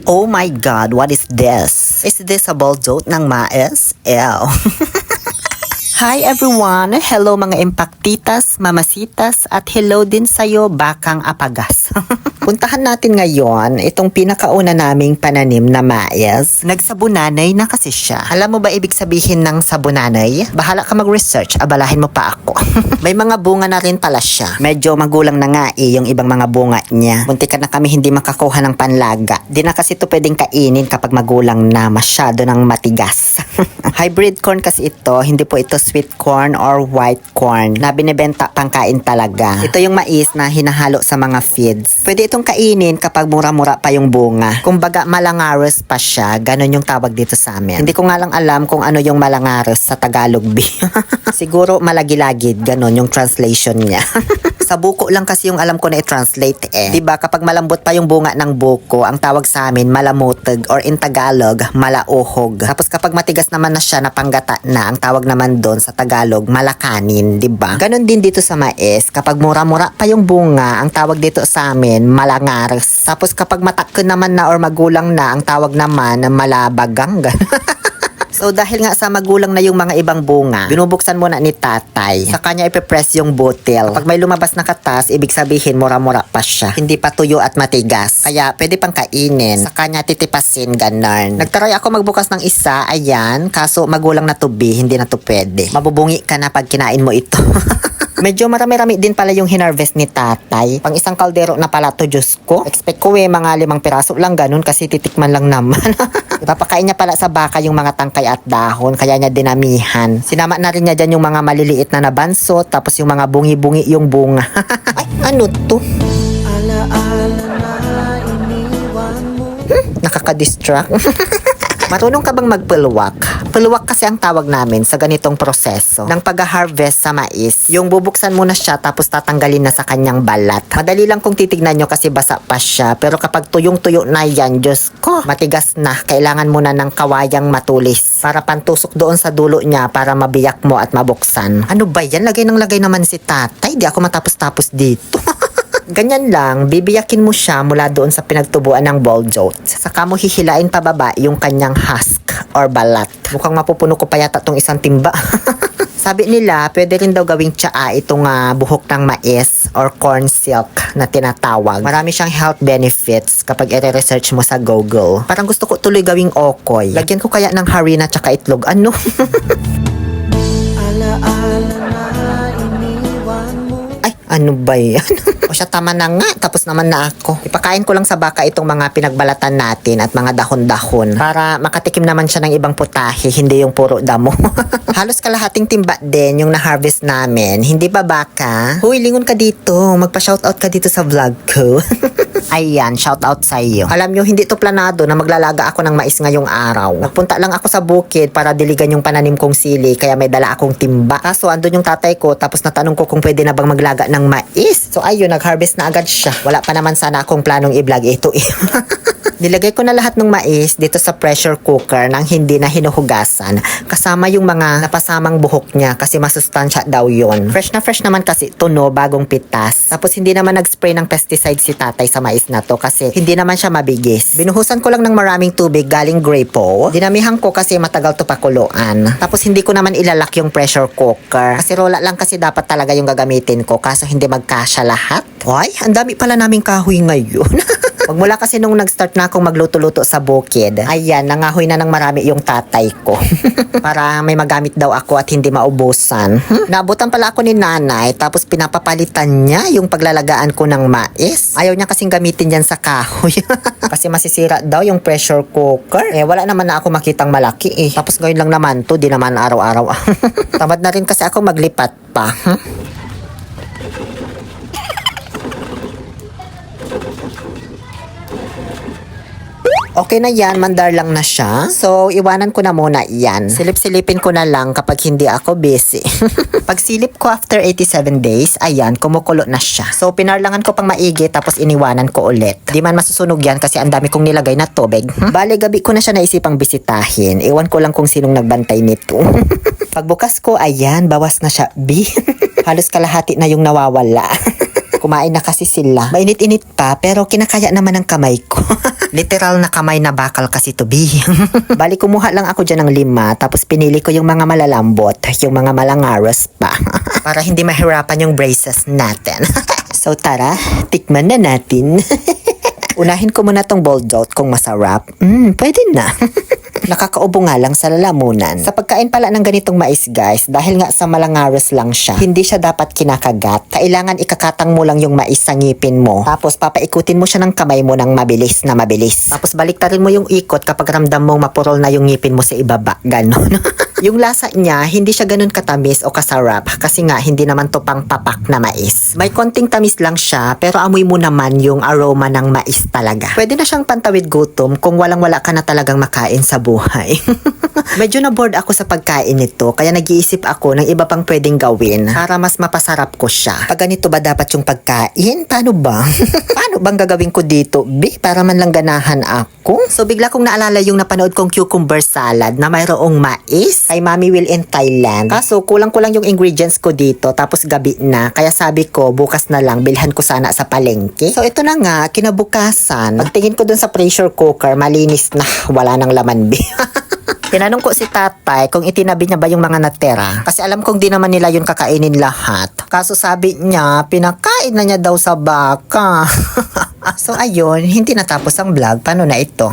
Oh my God, what is this? Is this a baldote ng mais? Ew. Hi everyone! Hello mga impactitas, mamasitas, at hello din sa'yo bakang apagas. Puntahan natin ngayon itong pinakauna naming pananim na mais. Nagsabunanay na kasi siya. Alam mo ba ibig sabihin ng sabunanay? Bahala ka mag-research, abalahin mo pa ako. May mga bunga na rin pala siya. Medyo magulang na nga yung ibang mga bunga niya. Muntikan na kami hindi makakuha ng panlaga. Di na kasi ito pwedeng kainin kapag magulang na, masyado ng matigas. Hybrid corn kasi ito, hindi po ito sweet corn or white corn na binibenta pangkain talaga. Ito yung mais na hinahalo sa mga feeds. Pwede itong kainin kapag mura-mura pa yung bunga. Kumbaga malangaros pa siya, ganun yung tawag dito sa amin. Hindi ko nga lang alam kung ano yung malangaros sa Tagalog B. Siguro malagilagid, ganun yung translation niya. Sa buko lang kasi yung alam ko na i-translate eh. Diba kapag malambot pa yung bunga ng buko, ang tawag sa amin malamutog or in Tagalog, malauhog. Tapos kapag matigas naman na siya, napanggata na, ang tawag naman doon sa Tagalog, malakanin, diba? Ganon din dito sa mais, kapag mura-mura pa yung bunga, ang tawag dito sa amin, malangares. Tapos kapag matakon naman na or magulang na, ang tawag naman, malabagang. So dahil nga sa magulang na yung mga ibang bunga, binubuksan muna ni tatay. Sa kanya ipipress yung butil. Kapag may lumabas na katas, ibig sabihin mura-mura pa siya. Hindi pa tuyo at matigas. Kaya pwede pang kainin. Sa kanya titipasin, ganun. Nagtaray ako magbukas ng isa, ayan. Kaso magulang na to be, hindi na to pwede. Mabubungi ka na pag kinain mo ito. Medyo marami-rami din pala yung hinarvest ni tatay. Pang isang kaldero na pala to, Diyos ko. Expect ko mga 5 piraso lang ganun kasi titikman lang naman. Ipapakain niya pala sa baka yung mga tangkay at dahon, kaya niya dinamihan. Sinama na rin niya dyan yung mga maliliit na nabanso, tapos yung mga bungi-bungi yung bunga. Ay, ano to? Alaala na iniwan mo. Nakaka-distract. Marunong ka bang magpulwak? Pulwak kasi ang tawag namin sa ganitong proseso ng pag-harvest sa mais. Yung bubuksan mo na siya tapos tatanggalin na sa kanyang balat. Madali lang kung titignan nyo kasi basa pa siya. Pero kapag tuyong-tuyo na yan, Diyos ko, matigas na. Kailangan mo na ng kawayang matulis para pantusok doon sa dulo niya para mabiyak mo at mabuksan. Ano ba yan? Lagay ng lagay naman si tatay. Di ako matapos-tapos dito. Ganyan lang, bibiyakin mo siya mula doon sa pinagtubuan ng baldote. Saka mo hihilain pababa yung kanyang husk or balat. Mukhang mapupuno ko pa yata tong isang timba. Sabi nila, pwede rin daw gawing tsaa itong buhok ng mais or corn silk na tinatawag. Marami siyang health benefits kapag i-research mo sa Google. Parang gusto ko tuloy gawing okoy. Lagyan ko kaya ng harina tsaka itlog. Ano? Alaala na iniwan mo. Ay, ano ba yan? O siya, tama na nga. Tapos naman na ako. Ipakain ko lang sa baka itong mga pinagbalatan natin at mga dahon-dahon para makatikim naman siya ng ibang putahe, hindi yung puro damo. Halos kalahating timba din yung na-harvest namin. Hindi ba baka? Huy, lingon ka dito. Magpa-shoutout ka dito sa vlog ko. Ayan, shoutout sa iyo. Alam nyo, hindi to planado na maglalaga ako ng mais ngayong araw. Nagpunta lang ako sa bukid para diligan yung pananim kong sili, kaya may dala akong timba. Kaso andun yung tatay ko, tapos natanong ko kung pwede na bang maglaga ng mais. So ayun, nag-harvest na agad siya. Wala pa naman sana akong planong i-vlog ito eh. Nilagay ko na lahat ng mais dito sa pressure cooker nang hindi na hinuhugasan. Kasama yung mga napasamang buhok niya kasi masustansya daw yon. Fresh na fresh naman kasi ito no, bagong pitas. Tapos hindi naman nag-spray ng pesticide si tatay sa mais na to kasi hindi naman siya mabigis. Binuhusan ko lang ng maraming tubig galing Grapo. Dinamihan ko kasi matagal to pakuluan. Tapos hindi ko naman ilalak yung pressure cooker. Kasi rola lang kasi dapat talaga yung gagamitin ko kaso hindi magkasya lahat. Ay, ang dami pala naming kahoy ngayon. Magmula kasi nung nag-start na akong magluto-luto sa bukid, ayan, nangahoy na ng marami yung tatay ko. Para may magamit daw ako at hindi maubusan. Naabutan pala ako ni nanay, tapos pinapapalitan niya yung paglalagaan ko ng mais. Ayaw niya kasing gamitin yan sa kahoy. Kasi masisira daw yung pressure cooker. Eh, wala naman na ako makitang malaki eh. Tapos ngayon lang naman to, di naman araw-araw. Tamad na rin kasi ako maglipat pa. Okay na yan, mandar lang na siya. So, iwanan ko na muna yan. Silip-silipin ko na lang kapag hindi ako busy. Pag silip ko after 87 days, ayan, kumukulo na siya. So, pinarlangan ko pang maigi tapos iniwanan ko ulit. Di man masusunog yan kasi ang dami kong nilagay na tubig. Bale, gabi ko na siya naisipang bisitahin. Iwan ko lang kung sinong nagbantay nito. Pagbukas ko, ayan, bawas na siya. Halos kalahati na yung nawawala. Kumain na kasi sila. Mainit-init pa pero kinakaya naman ng kamay ko. Literal na kamay na bakal kasi to be. Bali kumuha lang ako dyan ng 5 tapos pinili ko yung mga malalambot, yung mga malangaros pa. Para hindi mahirapan yung braces natin. So tara, tikman na natin. Unahin ko muna tong Baldote kung masarap. Pwede na. Nakakaubo nga lang sa lalamunan. Sa pagkain pala ng ganitong mais guys, dahil nga sa malangaros lang siya, hindi siya dapat kinakagat. Kailangan ikakatang mo lang yung mais sa ngipin mo. Tapos papaikutin mo siya ng kamay mo ng mabilis na mabilis. Tapos baliktarin mo yung ikot kapag ramdam mong mapurol na yung ngipin mo sa ibaba. Ganon. Yung lasa niya, hindi siya ganun katamis o kasarap kasi nga hindi naman to pang papak na mais. May konting tamis lang siya pero amoy mo naman yung aroma ng mais talaga. Pwede na siyang pantawid gutom kung walang-wala ka na talagang makain sa buhay. Medyo na bored ako sa pagkain nito kaya nag-iisip ako ng iba pang pwedeng gawin para mas mapasarap ko siya. Pag ganito ba dapat yung pagkain? Paano ba? Paano bang gagawin ko dito? Para man lang ganahan ako. So bigla kong naalala yung napanood kong cucumber salad na mayroong mais kay Mami Will in Thailand. Kaso kulang-kulang yung ingredients ko dito tapos gabi na. Kaya sabi ko bukas na lang bilhan ko sana sa palengke. So ito na nga, kinabukasan. Pagtingin ko dun sa pressure cooker, malinis na. Wala nang laman be. Tinanong ko si tatay kung itinabi niya ba yung mga natira. Kasi alam kong di naman nila yun kakainin lahat. Kaso sabi niya, pinakain na niya daw sa baka. So ayun, hindi natapos ang vlog. Paano na ito?